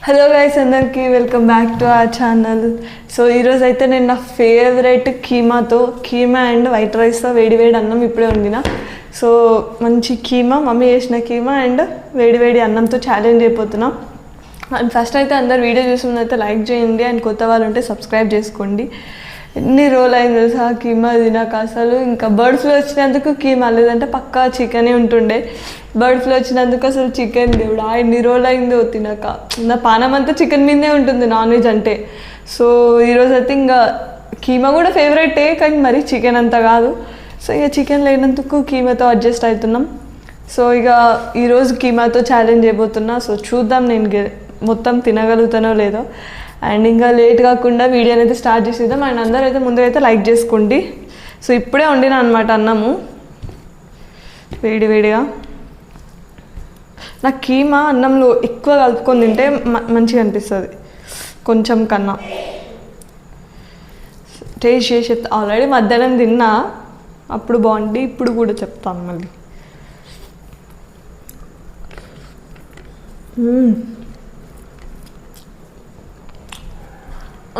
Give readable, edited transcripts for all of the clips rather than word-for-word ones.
Hello guys, అందరికీ welcome back to our channel. So ఈరోజు అయితే నేను నా ఫేవరెట్ కీమా అండ్ వైట్ రైస్తో వేడి అన్నం ఇప్పుడే వండిన. సో మంచి కీమా, మమ్మీ చేసిన కీమా అండ్ వేడి అన్నంతో ఛాలెంజ్ అయిపోతున్నాం. అండ్ ఫస్ట్ అయితే అందరు వీడియో చూసినైతే లైక్ చేయండి అండ్ కొత్త వాళ్ళు ఉంటే సబ్స్క్రైబ్ చేసుకోండి. ఎన్ని రోజులు అయింది తెలుసా కీమా తినాక. అసలు ఇంకా బర్డ్ ఫ్లూ వచ్చినందుకు కీమా, లేదంటే పక్కా చికెనే ఉంటుండే. బర్డ్ ఫ్లూ వచ్చినందుకు అసలు చికెన్ దేవుడా ఎన్ని రోజులు అయిందో తినాక. నా పానం అంతా చికెన్ మీదే ఉంటుంది నాన్ వెజ్ అంటే. సో ఈరోజు అయితే ఇంకా కీమా కూడా ఫేవరెటే, కానీ మరీ చికెన్ అంతా కాదు. సో ఇక చికెన్ లేనందుకు కీమాతో అడ్జస్ట్ అవుతున్నాం. సో ఇక ఈరోజు కీమాతో ఛాలెంజ్ అయిపోతున్నా. సో చూద్దాం నేను మొత్తం తినగలుగుతానో లేదో. అండ్ ఇంకా లేట్ కాకుండా వీడియోని అయితే స్టార్ట్ చేసేద్దాం. అండ్ అందరూ అయితే ముందరైతే లైక్ చేసుకోండి. సో ఇప్పుడే వండిన అనమాట అన్నము వేడిగా. నాకు కీమా అన్నంలో ఎక్కువ కలుపుకొని తింటే మంచిగా అనిపిస్తుంది కొంచెం కన్నా. టేస్ట్ చేసి చెప్తా. ఆల్రెడీ మధ్యాహ్నం తిన్నా, అప్పుడు బాగుంది, ఇప్పుడు కూడా చెప్తాను మళ్ళీ.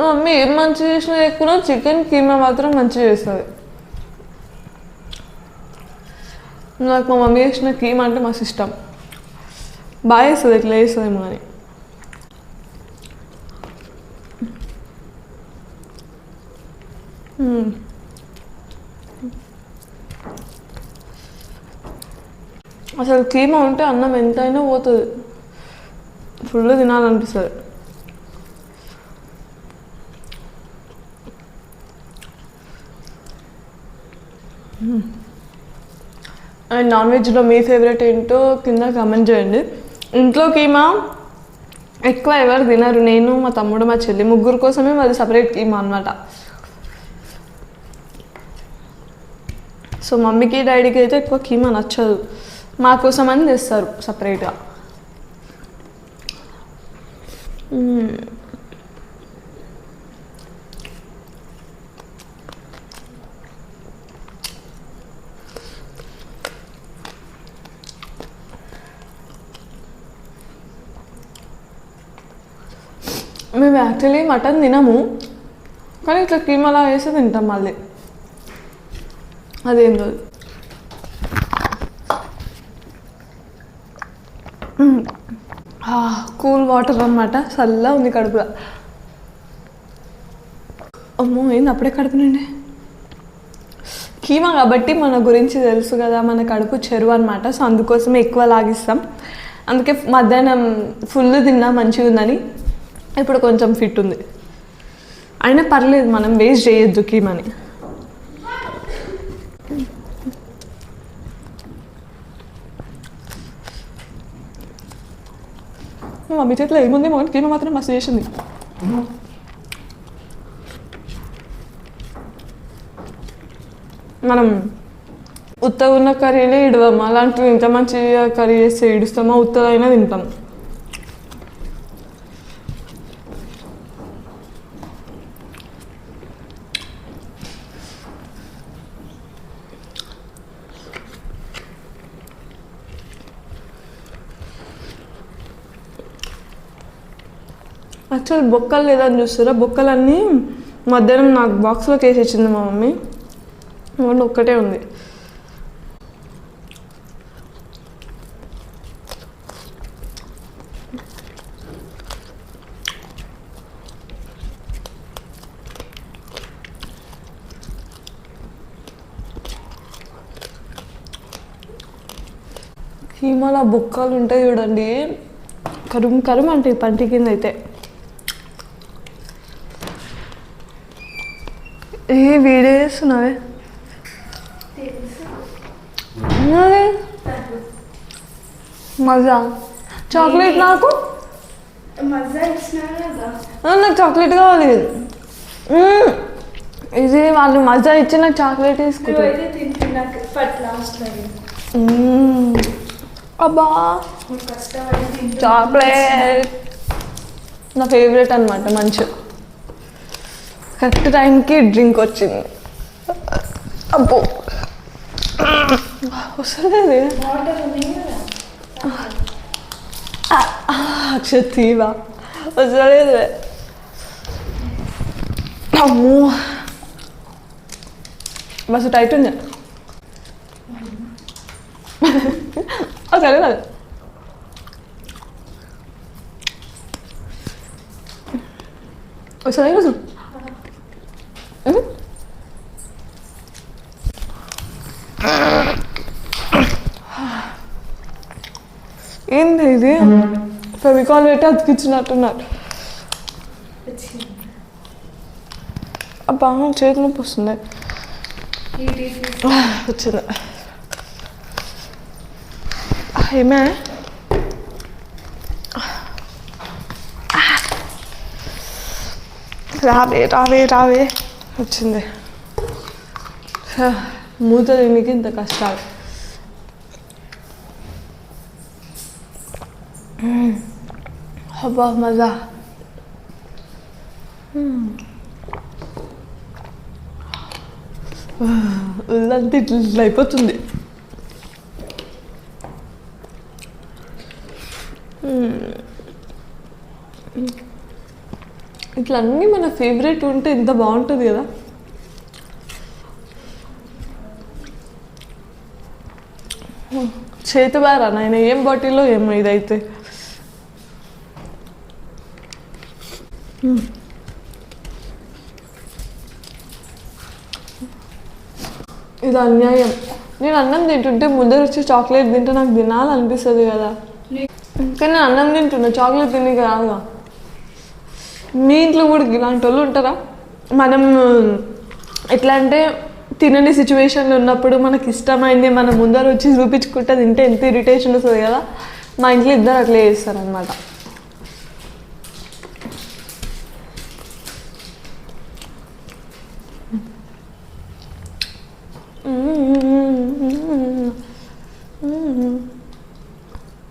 మమ్మీ ఏం మంచిగా చేసినా ఎక్కువ చికెన్ కీమా మాత్రం మంచిగా చేస్తుంది. నాకు మా మమ్మీ చేసిన కీమా అంటే మస్తు ఇష్టం. బాగా చేస్తుంది, ఎట్లా చేస్తుందేమో కానీ. అసలు కీమా ఉంటే అన్నం ఎంతైనా పోతుంది, ఫుల్ తినాలనిపిస్తుంది. అండ్ నాన్ వెజ్లో మీ ఫేవరెట్ ఏంటో కింద కామెంట్ చేయండి. ఇంట్లో కీమా ఎక్కువ ఎవరు తినరు. నేను, మా తమ్ముడు, మా చెల్లి ముగ్గురు కోసమే మాది సపరేట్ కీమా అనమాట. సో మమ్మీకి డాడీకి అయితే ఎక్కువ కీమా నచ్చదు, మా కోసం అని తెస్తారు సపరేట్గా. మేము యాక్చువల్లీ మటన్ తినము, కానీ ఇట్లా కీమాలా వేసి తింటాం మళ్ళీ. అదేం కాదు. కూల్ వాటర్ అన్నమాట, చల్లగా ఉంది కడుపులో. అమ్మో ఏంది అప్పుడే కడుపు నిండే. కీమా కాబట్టి మన గురించి తెలుసు కదా, మన కడుపు చెరువు అనమాట. సో అందుకోసమే ఎక్కువ లాగిస్తాం. అందుకే మధ్యాహ్నం ఫుల్ తిన్నా మంచిగా ఉందని, ఇప్పుడు కొంచెం ఫిట్ ఉంది. అయినా పర్లేదు, మనం వేస్ట్ చేయొద్దు కీమాని. మమ్మీ చేతిలో ఏముంది, మొన్న కీమా మాత్రం మస్తు చేసింది. మనం ఉత్తగా ఉన్న కర్రీలే ఇడవము, అలాంటివి ఇంత మంచిగా కర్రీ చేస్తే ఇడుస్తామా, ఉత్తగైనా తింటాం. యాక్చువల్ బొక్కలు లేదని చూస్తారా, బొక్కలన్నీ మధ్యాహ్నం నాకు బాక్స్లోకి వేసి ఇచ్చింది మా మమ్మీ. ఓన్లీ ఒక్కటే ఉంది. కీమాలో బొక్కలు ఉంటాయి చూడండి, కరుం అంటే పంటి కింద అయితే. ఏ వీడియో చేస్తున్నావే? మజా చాక్లెట్ నాకు చాక్లెట్ కావాలి. ఇది వాళ్ళు మజా ఇచ్చి నాకు చాక్లెట్ తీసుకుంటారు. అబ్బా చాక్లెట్ నా ఫేవరెట్ అనమాట. మంచి కరెక్ట్ టైంకి డ్రింక్ వచ్చింది. అబ్బో వస్తలేదు. అక్షతీవా వస్తలేదు. అమ్మో మస్తు టైట్ ఉంది. సరే కాదు సరే రోజు ఏంది ఇది ఫెవికాల్ పెట్టి అతికిచ్చినట్టున్నారు. అబ్బా చేతి నొప్పి వస్తుంది. వచ్చింది ఏమే రావే రావే రావే వచ్చింది. మూత తినికి ఇంత కష్టాలు. అబ్బా మజా. ఇల్లంతా ఇట్లా అయిపోతుంది. ఇట్లా అన్నీ మన ఫేవరెట్ ఉంటే ఎంత బాగుంటుంది కదా. చేతి బారా నాయన ఏం బాటిల్లో ఏమో ఇదైతే. ఇది అన్యాయం. నేను అన్నం తింటుంటే ముందర వచ్చి చాక్లెట్ తింటే నాకు తినాలనిపిస్తుంది కదా, కానీ నేను అన్నం తింటున్నా, చాక్లెట్ తిని కాదుగా. మీ ఇంట్లో కూడా ఇలాంటి వాళ్ళు ఉంటారా? మనం ఎట్లా అంటే తినని సిచ్యువేషన్లో ఉన్నప్పుడు మనకి ఇష్టమైంది మన ముందర వచ్చి చూపించుకుంటే తింటే ఎంత ఇరిటేషన్ వస్తుంది కదా. మా ఇంట్లో ఇద్దరు అట్లే చేస్తారనమాట.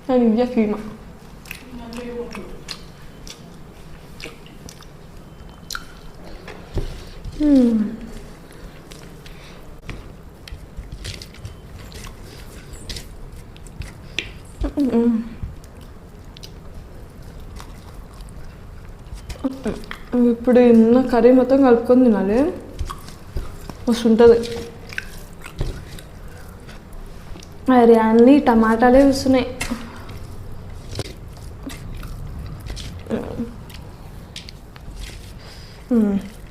నేను ఇయ్య కీమా ఇప్పుడు ఉన్న కర్రీ మొత్తం కలుపుకొని తినాలి, మస్తు ఉంటుంది. మరి అన్నీ టమాటాలే వస్తున్నాయి.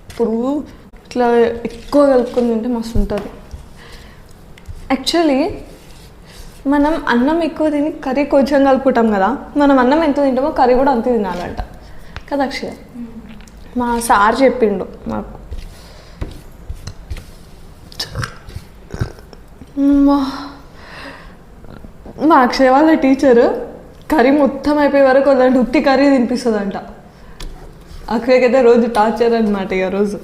ఇప్పుడు ఇట్లా ఎక్కువ కలుపుకొని తింటే మస్తు ఉంటుంది. యాక్చువల్లీ మనం అన్నం ఎక్కువ తిని కర్రీ కొంచెం కలుపుకుంటాం కదా, మనం అన్నం ఎంత తింటామో కర్రీ కూడా అంతే తినాలంట కదా అక్షయ. మా సార్ చెప్పిండు మాకు. మా అక్షయ వాళ్ళ టీచరు కర్రీ మొత్తం అయిపోయే వరకు వద్దంటే ఉత్తి కర్రీ తినిపిస్తుందంట. అక్కడికైతే రోజు టార్చర్ అనమాట. ఇక రోజు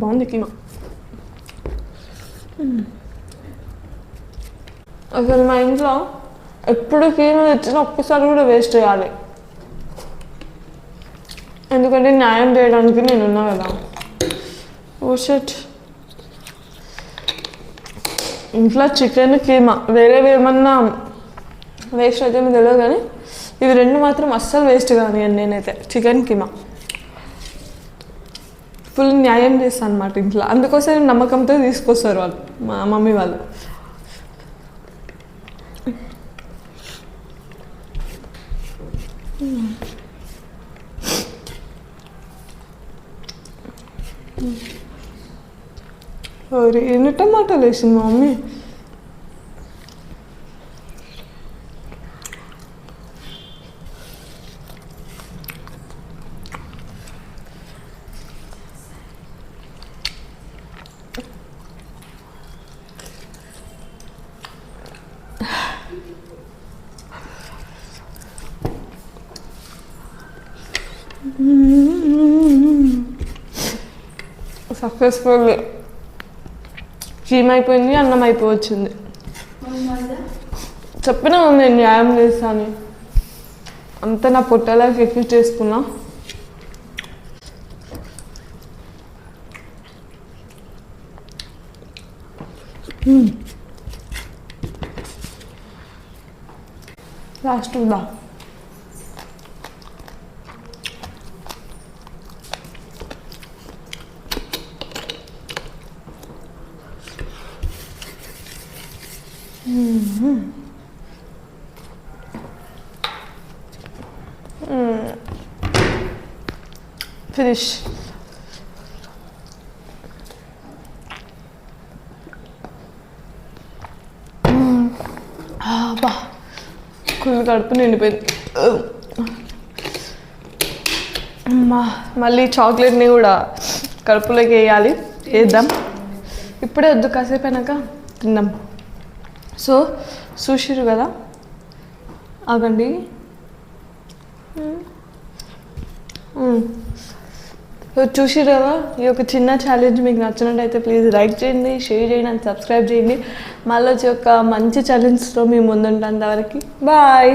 బాగుంది కీమా. అసలు మా ఇంట్లో ఎప్పుడు కీమా తెచ్చినా ఒక్కసారి కూడా వేస్ట్ చేయాలి, ఎందుకంటే న్యాయం చేయడానికి నేను ఉన్నా కదా. ఓ షట్. ఇంట్లో చికెన్ కీమా వేరేవి ఏమన్నా వేస్ట్ అయితే మీకు తెలియదు, కానీ ఇవి రెండు మాత్రం అస్సలు వేస్ట్ కానీ నేనైతే చికెన్ కీమా ఫుల్ న్యాయం చేస్తాను అనమాట ఇంట్లో. అందుకోసం నమ్మకంతో తీసుకొస్తారు వాళ్ళు, మా మమ్మీ వాళ్ళు. అరే ఎన్ని టమాటాలు వేసింది మా మమ్మీ. సక్సెస్ఫుల్. కీమా అయిపోయింది, అన్నం అయిపోవచ్చింది. చెప్పినా నేను న్యాయం చేస్తాను. అంతా నా పొట్టలోకి ఎక్కించేసుకున్నా. లాస్ట్ ఉందా ఫినిష్. బా కుళ్ళు కడుపు నిండిపోయింది. మళ్ళీ చాక్లెట్ని కూడా కడుపులోకి వేయాలి. వేద్దాం, ఇప్పుడే వద్దు, కాసేపు అయినాక తిందాం. సో చూసిరు కదా, ఆగండి. చూసిరు కదా, ఈ యొక్క చిన్న ఛాలెంజ్ మీకు నచ్చినట్టయితే ప్లీజ్ లైక్ చేయండి, షేర్ చేయండి అండ్ సబ్స్క్రైబ్ చేయండి. మళ్ళీ వచ్చి ఒక మంచి ఛాలెంజ్తో మీ ముందుంటే అంతవరకు బాయ్.